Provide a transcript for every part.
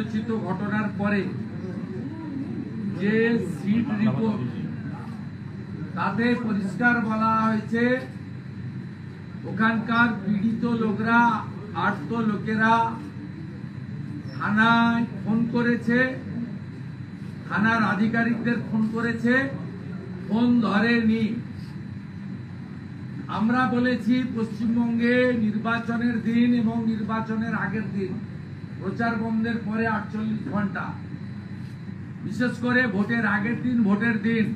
বর্বরচিত ঘটনার পরে যে সিট রিপোর্ট তাতে পরিষ্কার বলা হয়েছে ওখানকার পীড়িত লোকরা আর্ত লোকেরা থানায় ফোন করেছে, থানার আধিকারিকদের ফোন করেছে, ফোন ধরেনি। আমরা বলেছি পশ্চিমবঙ্গে নির্বাচনের দিন এবং নির্বাচনের আগের দিন প্রচার বন্ধের পরে 48 ঘন্টা, বিশেষ করে ভোটের আগের দিন ভোটের দিন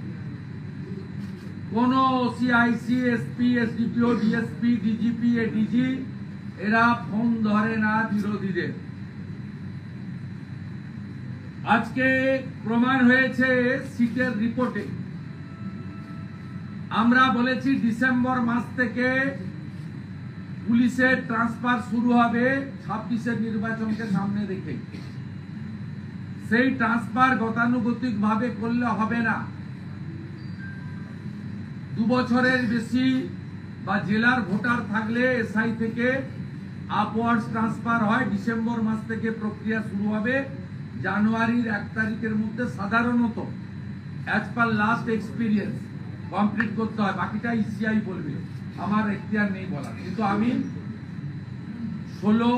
কোন OC, IC, SP, SDPO, DSP, DGP, ADG এরা ফোন ধরে না বিরোধীদের। আজকে প্রমাণ হয়েছে সিটের রিপোর্টে। আমরা বলেছি ডিসেম্বর মাস থেকে পুলিশের ট্রান্সফার শুরু হবে 26-এর নির্বাচনকে সামনে রেখে। সেই ট্রান্সফার গতানুগতিক ভাবে করলে হবে না। 2 বছরের বেশি বা জেলার ভোটার থাকলে এসআই থেকে আপওয়ার্ডস ট্রান্সফার হয়। ডিসেম্বর মাস থেকে প্রক্রিয়া শুরু হবে। জানুয়ারির 1 তারিখের মধ্যে সাধারণত as per last experience complete করতে হয়। বাকিটা ইসিআই বলবে, আমার এখতিয়ার নেই বলার। কিন্তু আমি 16,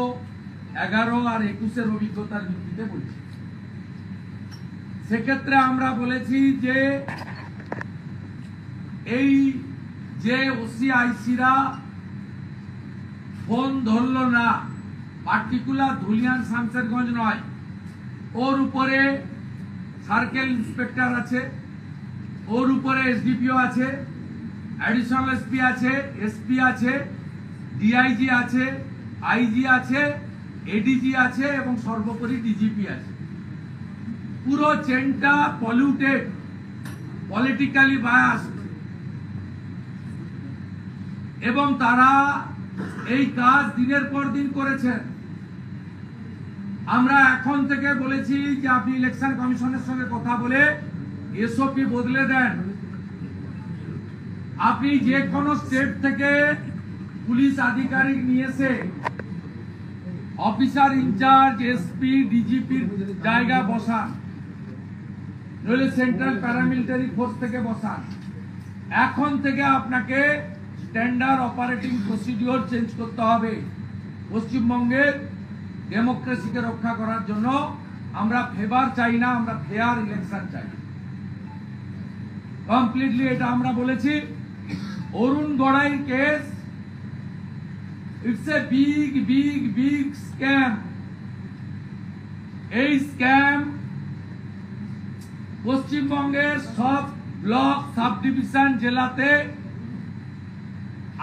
11 আর 21-এর অভিজ্ঞতার ভিত্তিতে বলছি। সেক্ষেত্রে আমরা বলেছি যে এই যে ওসি আইসিরা ফোন ধরল না, পার্টিকুলার ধুলিয়ান শামশেরগঞ্জ নয়, ওর উপরে সার্কেল ইন্সপেক্টর আছে, ওর উপরে এসডিপিও আছে, অ্যাডিশনাল এসপি আছে, এসপি আছে, ডিআইজি আছে, আইজি আছে, এডিজি আছে এবং সর্বোপরি ডিজিপি আছে। পুরো চেনটা পলিউটেড, পলিটিক্যালি বায়াসড এবং তারা এই কাজ দিনের পর দিন করেছেন। আমরা এখন থেকে বলেছি যে আপনি ইলেকশন কমিশনের সঙ্গে কথা বলে এসওপি বদলে দেন। আপনি যে কোনো স্টেট থেকে পুলিশ আধিকারিক নিয়ে এসে অফিসার ইনচার্জ, এসপি, ডিজিপির জায়গা বসান, নইলে সেন্ট্রাল প্যারামিলিটারি ফোর্স থেকে বসান। এখন থেকে আপনাকে স্ট্যান্ডার্ড অপারেটিং প্রসিডিওর চেঞ্জ করতে হবে। পশ্চিমবঙ্গের ডেমোক্রেসিকে রক্ষা করার জন্য আমরা ফেভার চাই না, আমরা ফেয়ার ইলেকশন চাই। কমপ্লিটলি এটা আমরা বলেছি। অরুণ গড়াইয়ের case, it's a big big big scam. এই স্ক্যাম পশ্চিমবঙ্গের সব ব্লক, সাব ডিভিশন, জেলাতে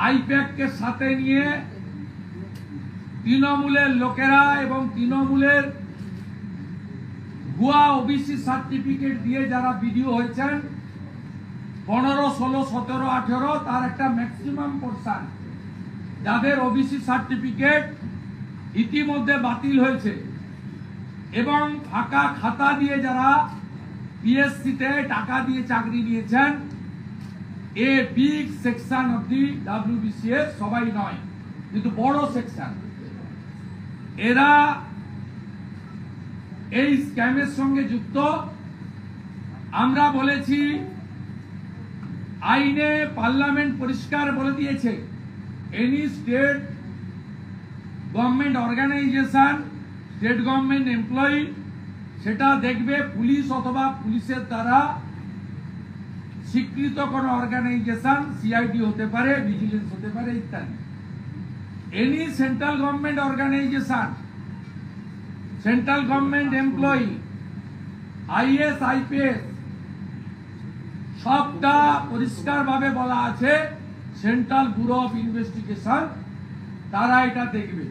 আইপ্যাক কে সাথে নিয়ে তৃণমূলের লোকেরা এবং তৃণমূলের ভুয়া ওবিসি সার্টিফিকেট দিয়ে যারা বিডিও হয়েছেন 15, 16, 17, 18, তার একটা ম্যাক্সিমাম পোরশন যাদের ওবিসি সার্টিফিকেট ইতিমধ্যে বাতিল হয়েছে এবং ফাঁকা খাতা দিয়ে যারা পিএসসিতে টাকা দিয়ে চাকরি নিয়েছেন, a big section of the WBCS, সবাই নয় কিন্তু বড় সেকশন, এরা এই স্ক্যামের সঙ্গে যুক্ত। আমরা বলেছি আইনে পার্লামেন্ট পরিষ্কার বলে দিয়েছে any state government organization, state government employee, সেটা দেখবে পুলিশ অথবা পুলিশের দ্বারা স্বীকৃত কোন অর্গানাইজেশন, সিআইডি হতে পারে, ভিজিলেন্স হতে পারে ইত্যাদি। Any central government organization, central government employee, IAS, IPS, সবটা পরিষ্কার ভাবে বলা আছে সেন্ট্রাল ব্যুরো অফ ইনভেস্টিগেশন, তারা এটা দেখবে।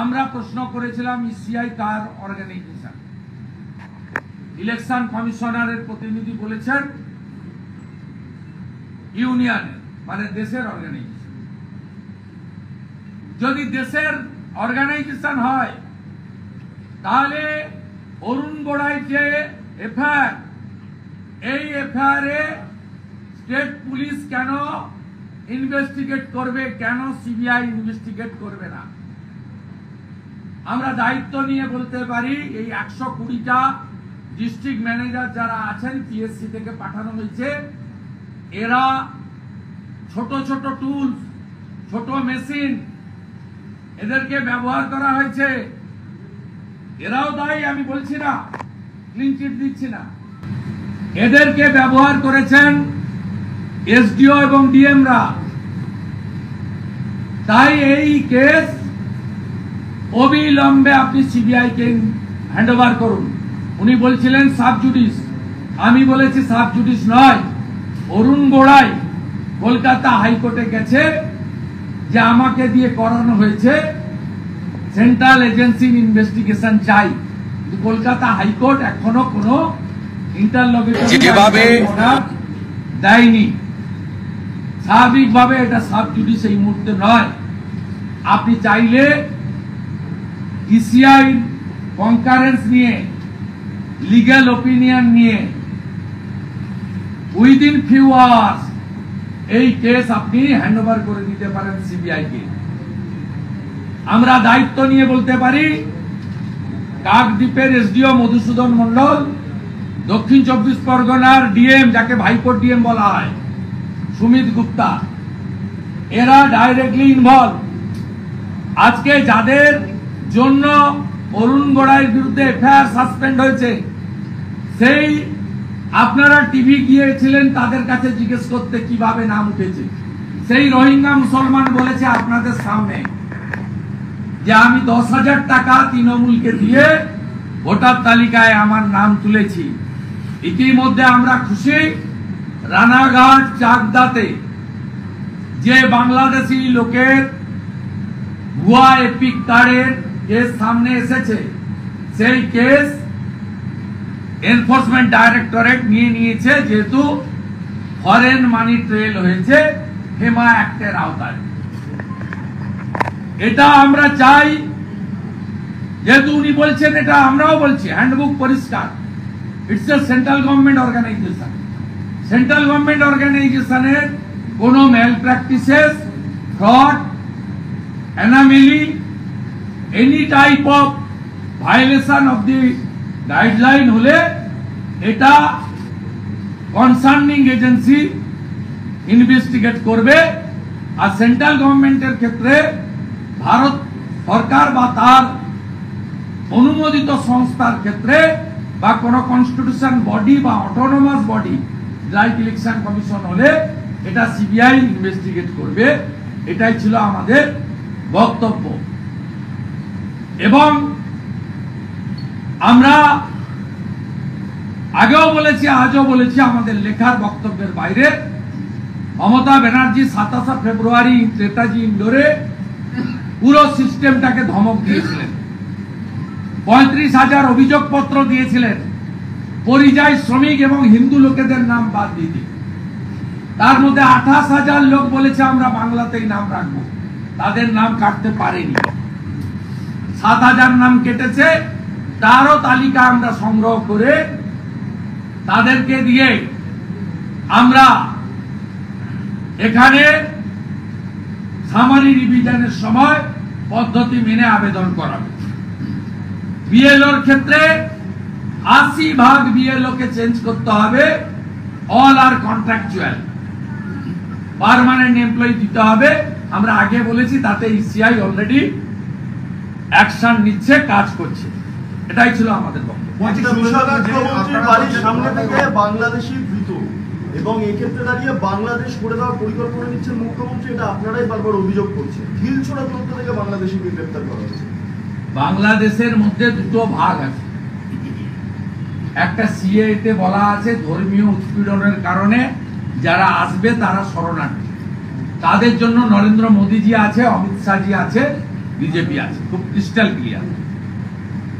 আমরা প্রশ্ন করেছিলাম ইসিআই কার অর্গানাইজেশন, ইলেকশন কমিশনারের প্রতিনিধি বলেছেন ইউনিয়নের, মানে দেশের অর্গানাইজেশন। যদি দেশের অর্গানাইজেশন হয় তাহলে অরুণ গড়াই যে এফআইআর, এই এফআইআর এ স্টেট পুলিশ কেন ইনভেস্টিগেট করবে, কেন সিবিআই ইনভেস্টিগেট করবে না? আমরা দায়িত্ব নিয়ে বলতে পারি এই 120টা ডিস্ট্রিক্ট ম্যানেজার যারা আছেন পিএসসি থেকে পাঠানো হয়েছে, এরা ছোট ছোট টুলস, ছোট মেশিন এদেরকে ব্যবহার করা হয়েছে। এরাও দায়ী, আমি বলছি না, ক্লিন চিট দিচ্ছি না। এদেরকে ব্যবহার করেছেন এসডিও এবং ডিএমরা। তাই এই কেস অবিলম্বে আপনি সিবিআই কে হ্যান্ডওভার করুন। উনি বলছিলেন সাব জুডিস, আমি বলেছি সাব জুডিস নয়। অরুণ গোড়াই কলকাতা হাইকোর্টে গেছে যে আমাকে দিয়ে করানো হয়েছে, সেন্ট্রাল এজেন্সি ইনভেস্টিগেশন চাই। কলকাতা হাইকোর্ট এখনো কোনো ইন্টারলকুটরি অর্ডার দেয়নি। স্বাভাবিকভাবে এটা সাব জুডিস এই মুহূর্তে নয়। আপনি চাইলে ইসিআই কনকারেন্স নিয়ে, লিগ্যাল ওপিনিয়ন নিয়ে উইদিন ফিউ আওয়ার্স এই কেস আপনি হ্যান্ডওভার করে দিতে পারেন সিবিআই কে। আমরা দায়িত্ব নিয়ে বলতে পারি কাকদ্বীপের এসডিও মধুসূদন মন্ডল, দক্ষিণ 24 পরগনার ডিএম যাকে ভাইকোর ডিএম বলা হয় সুমিত গুপ্তা, এরা ডাইরেক্টলি ইনভলভ। আজকে যাদের জন্য অরুণ গোড়াইয়ের বিরুদ্ধে এফআইআর সাসপেন্ড হয়েছে, সেই আপনারা টিভি গিয়েছিলেন তাদের কাছে জিজ্ঞেস করতে কিভাবে নাম উঠেছে। সেই রোহিঙ্গা মুসলমান বলেছে আপনাদের সামনে যে আমি 10,000 টাকা তৃণমূলকে দিয়ে ভোটার তালিকায় আমার নাম তুলেছি। ইতিমধ্যে আমরা খুশি, রানাঘাট চাকদাতে যে বাংলাদেশি লোকের ভুয়া এপিক কার্ডের কেস সামনে এসেছে, সেই কেস এনফোর্সমেন্ট ডাইরেক্টরেট নিয়ে নিয়েছে, যেহেতু ফরেন মানি ট্রেল হয়েছে হেমা অ্যাক্টের আওতায়। এটা আমরা চাই, যেহেতু উনি বলছেন, এটা আমরাও বলছি, হ্যান্ডবুক পরিষ্কার। It's a central government organization. Central government অর্গানাইজেশনের কোনো malpractices, fraud, anomaly, any type of violation of the guideline হলে এটা কনসার্নিং এজেন্সি ইনভেস্টিগেট করবে। আর সেন্ট্রাল গভর্নমেন্টের ক্ষেত্রে ভারত সরকার বা তার অনুমোদিত সংস্থার ক্ষেত্রে বা কোনো কনস্টিটিউশন বডি বা autonomous body like election commission হলে এটা সিবিআই ইনভেস্টিগেট করবে। এটাই ছিল আমাদের বক্তব্য। এবং আমরা আগেও বলেছি, আজও বলেছি, আমাদের লেখার বক্তব্যের বাইরে মমতা ব্যানার্জি 27 ফেব্রুয়ারি নেতাজি ইন্ডোরে পুরো সিস্টেমটাকে ধমক দিয়েছিলেন। 35,000 অভিযোগপত্র দিয়েছিলেন পরিযায়ী শ্রমিক এবং হিন্দু লোকেদের নাম বাদ দিতে। তার মধ্যে 28,000 লোক বলেছে আমরা বাংলাতেই নাম রাখবো, তাদের নাম কাটতে পারেনি। 7,000 নাম কেটেছে, তারও তালিকা আমরা সংগ্রহ করে তাদেরকে দিয়ে আমরা এখানে সামারি রিভিশনের সময় পদ্ধতি মেনে আবেদন করাবো। বিএলওর ক্ষেত্রে 80% বিএলও কে চেঞ্জ করতে হবে। অল আর কন্ট্রাকচুয়াল, পার্মানেন্ট এমপ্লয়ি দিতে হবে। আমরা আগে বলেছি, তাতে ইসিআই অলরেডি অ্যাকশন নিচ্ছে, কাজ করছে। এটাই ছিল আমাদের বক্তব্য। সামনে থেকে বাংলাদেশি ভীত এবং এক্ষেত্রে দাঁড়িয়ে বাংলাদেশ করে দেওয়ার পরিকল্পনা নিচ্ছেন মুখ্যমন্ত্রী, এটা আপনারাই বারবার অভিযোগ করছেন। ঢিলছোড়া দূরত্ব থেকে বাংলাদেশি গ্রেপ্তার করা হয়েছে। বাংলাদেশের মধ্যে দুটো ভাগ আছে। একটা সিএতে বলা আছে ধর্মীয় উৎপীড়নের কারণে যারা আসবে তারা শরণার্থী, তাদের জন্য নরেন্দ্র মোদীজি আছে, অমিত শাহজি আছে, বিজেপি আছে, খুব ক্রিস্টাল ক্লিয়ার,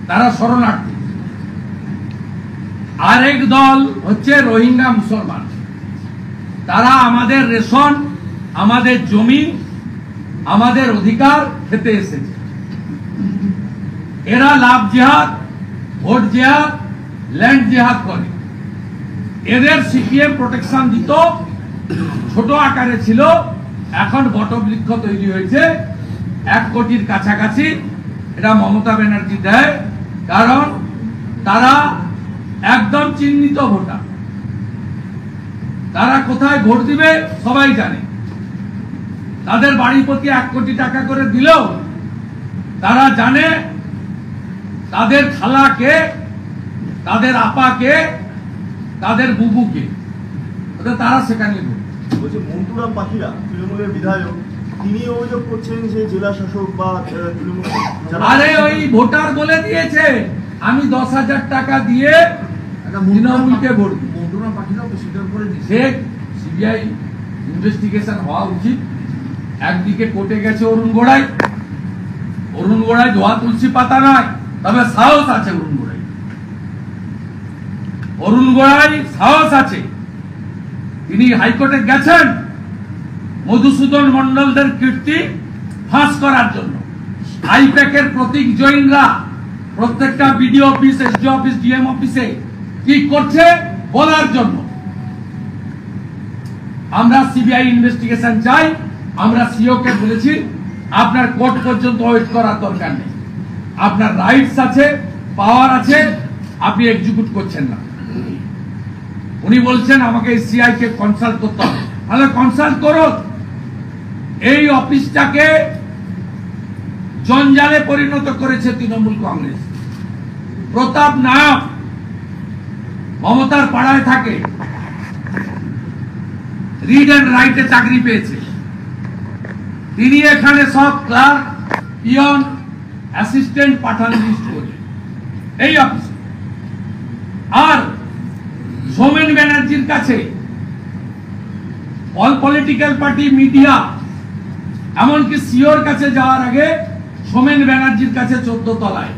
তারা শরণার্থী। আরেক দল হচ্ছে রোহিঙ্গা মুসলমান, তারা আমাদের রেশন, আমাদের জমি, আমাদের অধিকার খেতে এসেছে। এরা লাভ জিহাদ, ভোট জিহাদ, ল্যান্ড জিহাদ করে। এদের সিপিএম প্রোটেকশন দিত, ছোট আকারে ছিল, এখন বটবৃক্ষ তৈরি হয়েছে 1 কোটির কাছাকাছি। এটা মমতা ব্যানার্জি দেয়, কারণ তারা একদম চিহ্নিত ভোটার। তারা কোথায় ভোট দিবে সবাই জানে। তাদের বাড়ি প্রতি 1 কোটি টাকা করে দিলেও তারা জানে তাদের খালাকে, তাদের আপাকে, তাদের বুবুকে, তারা সেখানে ভোট। বলছে মন্টুরাম পাখিরা তৃণমূলের বিধায়ক, তিনি অভিযোগ করছেন যে জেলা শাসক বা তৃণমূল, আরে ওই ভোটার বলে দিয়েছে আমি 10,000 টাকা দিয়ে তৃণমূলকে ভোট দিই। মন্টুরাম পাখিরাও তো স্বীকার করে দিচ্ছে। সে সিবিআই ইনভেস্টিগেশন হওয়া উচিত। একদিকে কোর্টে গেছে অরুণ গোড়াই, অরুণ গোড়াই ধোয়া তুলসী পাতা নয়, তবে সাহস আছে অরুণ গোড়াই, অরুণ গোড়াই সাহস আছে। তিনি হাইকোর্টে গেছেন মধুসূদন মন্ডলদের কীর্তি ফাঁস করার জন্য। আইপ্যাকের প্রতীক জৈনরা প্রত্যেকটা BDO office, SD office, DM অফিসে কি করছে বলার জন্য। আমরা সিবিআই ইনভেস্টিগেশন চাই। আমরা সিও কে বলেছি আপনার কোর্ট পর্যন্ত ওয়েট করার দরকার নেই, আপনার রাইটস আছে, পাওয়ার আছে, আপনি এক্সিকিউট করছেন না। উনি বলছেন আমাকে সিআই কে কনসাল্ট করতে হবে, তাহলে কনসাল্ট করো। এই অফিসটাকে জঞ্জালে পরিণত করেছে তৃণমূল কংগ্রেস। প্রতাপ নায়ক মমতার পাড়ায় থাকে, রিড এন্ড রাইটে চাকরি পেয়েছে। তিনি এখানে সব ক্লার্ক, পিয়ন, অ্যাসিস্ট্যান্ট পাঠান লিস্ট করে এই অফিসে। আর সোমেন ব্যানার্জির কাছে অল পলিটিক্যাল পার্টি, মিডিয়া, এমনকি সিওর কাছে যাওয়ার আগে সোমেন ব্যানার্জির কাছে 14 তলায়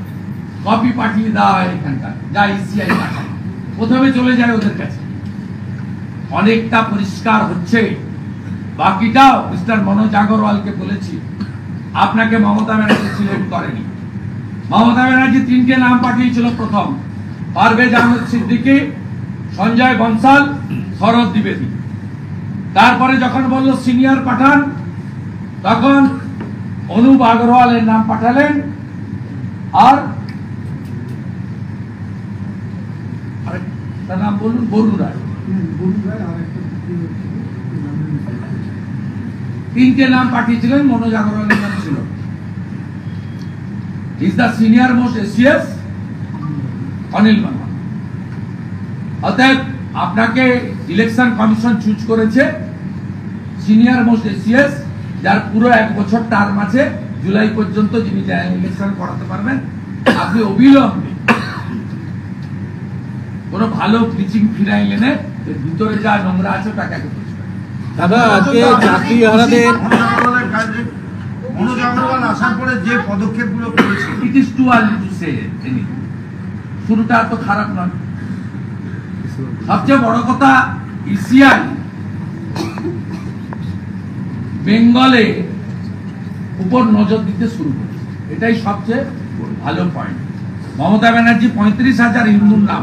কপি পাঠিয়ে দেওয়া হয়। এখানকার যা ইসিআই পাঠায় প্রথমে চলে যায় ওদের কাছে। অনেকটা পরিষ্কার হচ্ছে। বাকিটাও মিস্টার মনোজ আগরওয়ালকে বলেছি, আপনাকে মমতা ব্যানার্জি সিলেক্ট করেনি। মমতা ব্যানার্জি 3টে নাম পাঠিয়েছিল। প্রথম পারভেজ আহমেদ সিদ্দিকী, সঞ্জয় বনসাল, শরৎ দ্বিবেদী। তারপরে যখন বলল সিনিয়র পাঠান, তখন অনুপ আগরওয়ালের নাম পাঠালেন। আর তার নাম বলুন, বরুণ রায়। 3টে নাম পাঠিয়েছিলেন, মনোজ আগরওয়ালের নাম ছিল। Is the senior most ACS Anil Bangla. অতএব আপনাকে ইলেকশন কমিশন চুজ করেছে সিনিয়র মোস্ট এসিএস, যার পুরো 1 বছর টার্ম আছে, জুলাই পর্যন্ত, যিনি ইলেকশন করাতে পারবেন। আপনি অবিলম্বে কোন ভালো ব্লিচিং ফিনাইল এনে ভিতরে যা নোংরা আছে ওটাকে দাদা, আজকে চাকরিহারাদের মনোজ আগরওয়াল আসার পরে যে পদক্ষেপগুলো করেছে, it is too early to say anything. শুরুটা এত খারাপ নয়। সবচেয়ে বড় কথা, ইসিআই বেঙ্গলে উপর নজর দিতে শুরু করেছে, এটাই সবচেয়ে ভালো পয়েন্ট। মমতা ব্যানার্জি 35,000 হিন্দুর নাম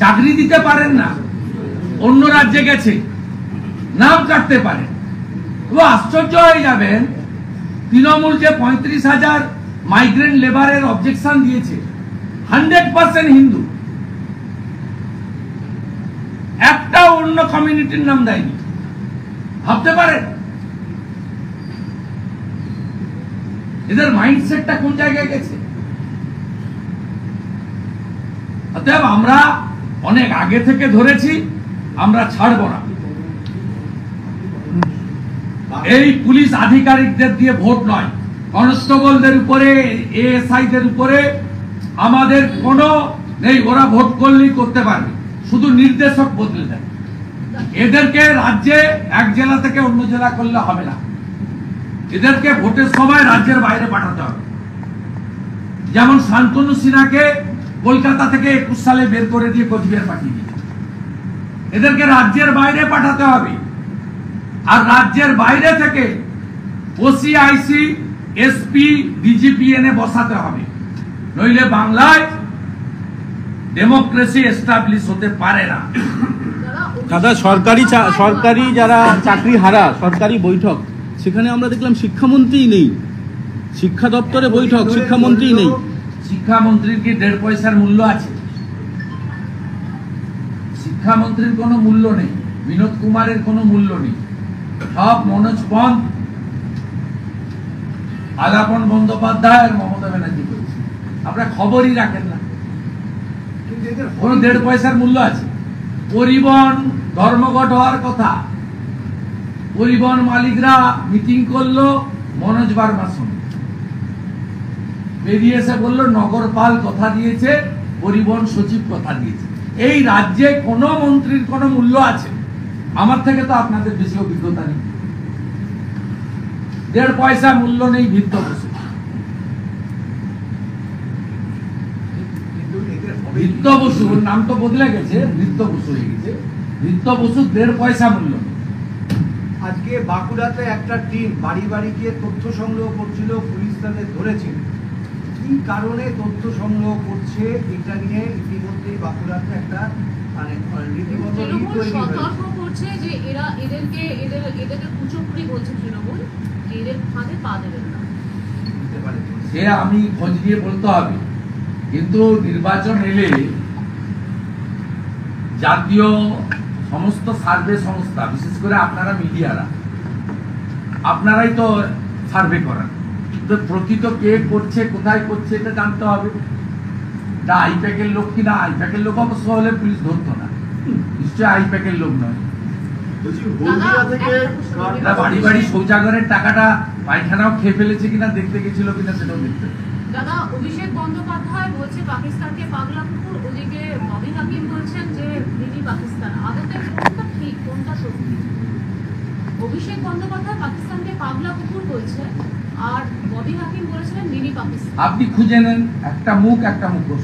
চাকরি দিতে পারেন না, অন্য রাজ্যে গেছে, নাম কাটতে পারেন। আশ্চর্য হয়ে যাবেন, তৃণমূল যে 35,000 মাইগ্রেন্ট লেবারের অবজেকশন দিয়েছে, 100% হিন্দু, একটা অন্য কমিউনিটির নাম দেয়নি। ভাবতে পারেন এদের মাইন্ডসেটটা কোন জায়গায় গেছে। অতএব আমরা অনেক আগে থেকে ধরেছি, আমরা ছাড়ব না। এই পুলিশ আধিকারিকদের দিয়ে ভোট নয়, কনস্টেবলদের উপরে, এএসআইদের উপরে আমাদের কোনো নেই। ওরা ভোট করলেই করতে পারবে, শুধু নির্দেশক বদলে দেয়। এদেরকে রাজ্যে এক জেলা থেকে অন্য জেলা করলে হবে না, এদেরকে ভোটের সময় রাজ্যের বাইরে পাঠাতে হবে। যেমন শান্তনু সিনহাকে কলকাতা থেকে 21 সালে বের করে দিয়ে কোচবিহার পাঠিয়ে দিয়েছে। এদেরকে রাজ্যের বাইরে পাঠাতে হবে, আর রাজ্যের বাইরে থেকে ওসি, আইসি, এসপি, ডিজিপি এনে বসাতে হবে, নইলে বাংলায় ডেমোক্রেসি এস্টাবলিশ হতে পারে না। দাদা, সরকারি যারা চাকরি হারা, সরকারি বৈঠক, সেখানে আমরা দেখলাম শিক্ষামন্ত্রী নেই। শিক্ষা দপ্তরে বৈঠক, শিক্ষামন্ত্রী নেই। শিক্ষামন্ত্রীর কি 1.5 পয়সার মূল্য আছে? শিক্ষামন্ত্রীর কোনো মূল্য নেই, বিনোদ কুমারের কোনো মূল্য নেই। সব মনোজ পন্থ, আলাপন বন্দ্যোপাধ্যায় আর মমতা ব্যানার্জি করেছে। আপনারা খবরই রাখেন না। কোনো 1.5 পয়সার মূল্য আছে? পরিবহন ধর্মঘট হওয়ার কথা, পরিবহন মালিকরা মিটিং করলো মনোজ বার্মার সঙ্গে, বেরিয়ে এসে বললো নগরপাল কথা দিয়েছে, পরিবহন সচিব কথা দিয়েছে। এই রাজ্যে কোন মন্ত্রীর কোন মূল্য আছে? আমার থেকে তো আপনাদের বেশি অভিজ্ঞতা নেই। 1.5 পয়সা মূল্য নেই ভিত্ত বসু। ভিত্ত বসু নাম তো বদলে গেছে, ভিত্ত বসু হয়ে গেছে। ভিত্ত বসু 1.5 পয়সা মূল্য নেই। আজকে বাঁকুড়াতে একটা টিম বাড়ি বাড়ি গিয়ে তথ্য সংগ্রহ করছিল, পুলিশ তাদের ধরেছিল। কি কারণে তথ্য সংগ্রহ করছে এটা নিয়ে ইতিমধ্যেই বাঁকুড়াতে একটা মানে রীতিমতো সতর্ক করছে যে এদেরকে কুচক্রি বলছে তৃণমূল, যে এদের ফাঁদে পা দেবেন না। সে আমি খোঁজ দিয়ে বলতে হবে, কিন্তু নির্বাচন এলে জাতীয় সমস্ত সার্ভে সংস্থা, বিশেষ করে আপনারা মিডিয়ারা, আপনারাই তো সার্ভে করেন, তো প্রকৃত কে করছে, কোথায় করছে এটা জানতে হবে। এটা আইপ্যাকের লোক কিনা, আইপ্যাকের লোক অবশ্য হলে পুলিশ ধরতো না, নিশ্চয়ই আইপ্যাকের লোক নয়। বলছি হলদিয়া থেকে এরা বাড়ি বাড়ি শৌচাগারের টাকাটা পায়খানাও খেয়ে ফেলেছে কিনা দেখতে গেছিল কিনা সেটাও দেখতে। দাদা, অভিষেক বন্দ্যোপাধ্যায় বলছে পাকিস্তানকে পাগলা কুকুর, ওদিকে ববি হাকিম বলছেন যে মিনি পাকিস্তান। আদতে কোনটা ঠিক, কোনটা সত্যি? অভিষেক বন্দ্যোপাধ্যায় পাকিস্তানকে পাগলা কুকুর বলছে, আর ববি হাকিম বলেছিলেন মিনি পাকিস্তান। আপনি খুঁজে নেন, একটা মুখ একটা মুখোশ,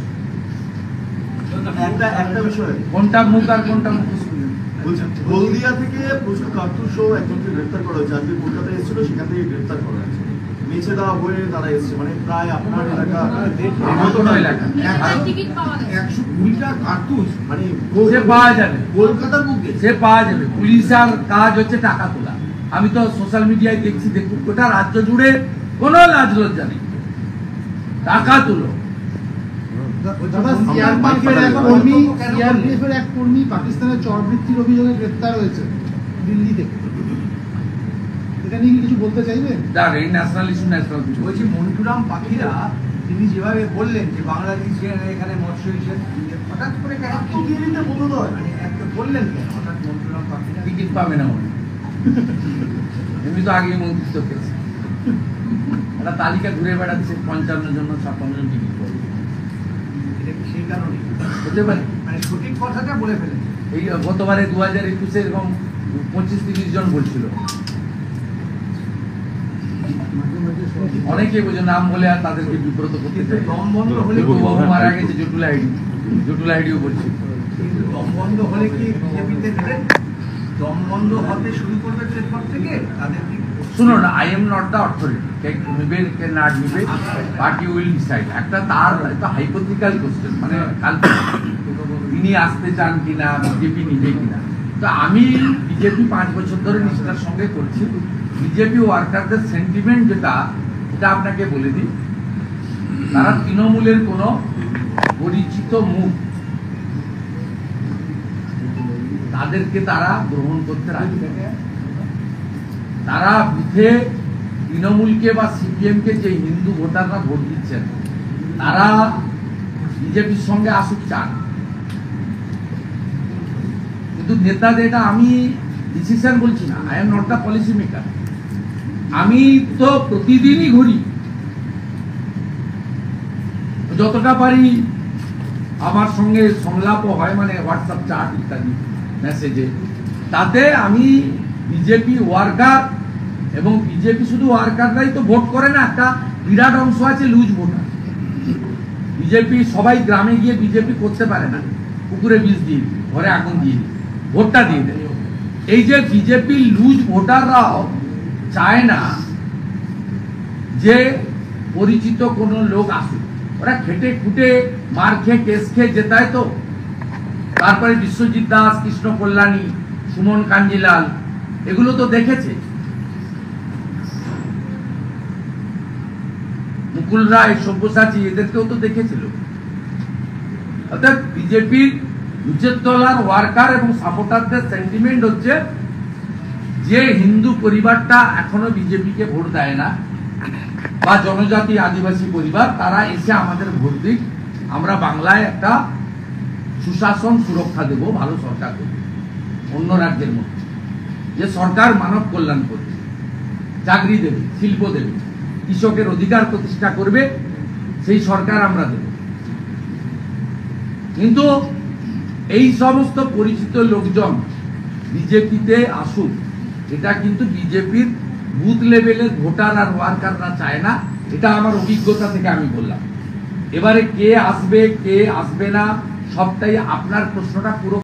একটা বিষয় কোনটা মুখ আর কোনটা মুখোশ। বলছি হলদিয়া থেকে প্রচুর কার্তুজ সহ একজনকে গ্রেফতার করা হয়েছে। আজকে কলকাতায় এসেছিল, সেখান থেকে গ্রেফতার করা হয়েছে। নিচে দেওয়া হয়ে তারা এসছে, মানে প্রায় আপনার এলাকা এলাকা টিকিট পাওয়া গেছে। 120টা কার্তুজ মানে সে পাওয়া যাবে, কলকাতার বুকে। সে পাওয়া যাবে। পুলিশের কাজ হচ্ছে টাকা তোলা। আমি তো সোশ্যাল মিডিয়ায় দেখছি, দেখুন গোটা রাজ্য জুড়ে কোনো লাজ লজ্জা নেই, টাকা তুলো। সিআরপিএফ এর এক কর্মী পাকিস্তানের চরবৃত্তির অভিযোগে গ্রেফতার হয়েছে দিল্লি থেকে। এটা নিয়ে কি কিছু বলতে চাইবেন? যাক, এই ন্যাশনাল ইস্যু ন্যাশনাল কিছু। বলছি মন্টুরাম পাখিরা তিনি যেভাবে বললেন যে বাংলাদেশি এখানে মৎস্য হিসেবে, হঠাৎ করে দিল্লিতে বন্ধ হয়। মানে একটা বললেন কেন হঠাৎ মন্টুরাম পাখিরা? টিকিট পাবে না মনে, এমনি তো আগেই মন্ত্রিত্ব পেয়েছে। একটা তালিকা ঘুরে বেড়াচ্ছে, 55 জন 56 জন টিকিট পাবে। এটা কি সেই কারণে হতে পারে। মানে সঠিক কথাটা বলে ফেলেছে। এই গতবারে 2021-এ এরকম 25-30 জন বলছিল। অনেকে বুঝে নাম বলে আর তাদেরকে বিব্রত করতে চায়। দম বন্ধ হলে একটু বহু মারা গেছে জটুল আইডিও বলছিল। কিন্তু দম বন্ধ হলে কি বিজেপিতে দেবেন? দম বন্ধ হতে শুরু করবে এরপর থেকে তাদের কি? শুনুন, I am not the authority, কে নিবে কে না নিবে, পার্টি উইল ডিসাইড। একটা তার একটা হাইপোথেটিক্যাল কোশ্চেন, মানে কালকে তিনি আসতে চান কিনা, বিজেপি নিবে কিনা। তো আমি বিজেপি 5 বছর ধরে নিষ্ঠার সঙ্গে করছি। বিজেপি ওয়ার্কারদের সেন্টিমেন্ট যেটা, এটা আপনাকে বলে দিই, তারা তৃণমূলের কোনো পরিচিত মুখ, তাদেরকে তারা গ্রহণ করতে রাজি। তারা বুথে তৃণমূলকে বা সিপিএমকে যে হিন্দু ভোটাররা ভোট দিচ্ছেন, তারা বিজেপির সঙ্গে আসুক চান। কিন্তু নেতাদের, এটা আমি ডিসিশন বলছি না, I am not the policy maker. আমি তো প্রতিদিনই ঘুরি, যতটা পারি আমার সঙ্গে সংলাপ হয়, মানে হোয়াটসঅ্যাপ চ্যাট ইত্যাদি মেসেজে। তাতে আমি বিজেপি ওয়ার্কার, এবং বিজেপি শুধু ওয়ার্কাররাই তো ভোট করে না, একটা বিরাট অংশ আছে লুজ ভোটার। বিজেপি সবাই গ্রামে গিয়ে বিজেপি করতে পারে না, পুকুরে বীজ দিয়ে দিই, ঘরে আগুন দিয়ে দিই, ভোটটা দিয়ে দেয়। এই যে বিজেপি লুজ ভোটাররাও চায় না যে পরিচিত কোনো লোক আসুক। ওরা খেটে খুটে মার খেয়ে কেস খেয়ে জেতায় তো। তারপরে বিশ্বজিৎ দাস, কৃষ্ণ কল্যাণী, সুমন কাঞ্জিলাল, এগুলো তো দেখেছে। মুকুল রায়, সব্যসাচী, এদেরকেও তো দেখেছিল। অর্থাৎ বিজেপির নিচের তলার ওয়ার্কার এবং সাপোর্টারদের সেন্টিমেন্ট হচ্ছে যে হিন্দু পরিবারটা এখনো বিজেপিকে ভোট দেয় না বা জনজাতি আদিবাসী পরিবার, তারা এসে আমাদের ভোট দিক, আমরা বাংলায় একটা সুশাসন সুরক্ষা দেব, ভালো সরকার দেব অন্য রাজ্যের মধ্যে, যে সরকার মানব কল্যাণ করবে, চাকরি দেবে, শিল্প দেবে, কৃষকের অধিকার প্রতিষ্ঠা করবে, সেই সরকার আমরা দেব। কিন্তু এই সমস্ত পরিচিত লোকজন বিজেপিতে আসুক, এটা কিন্তু বিজেপির বুথ লেভেলের ভোটার আর ওয়ার্কাররা চায় না। এটা আমার অভিজ্ঞতা থেকে আমি বললাম। এবারে কে আসবে কে আসবে না সবটাই আপনার প্রশ্নটা পুরো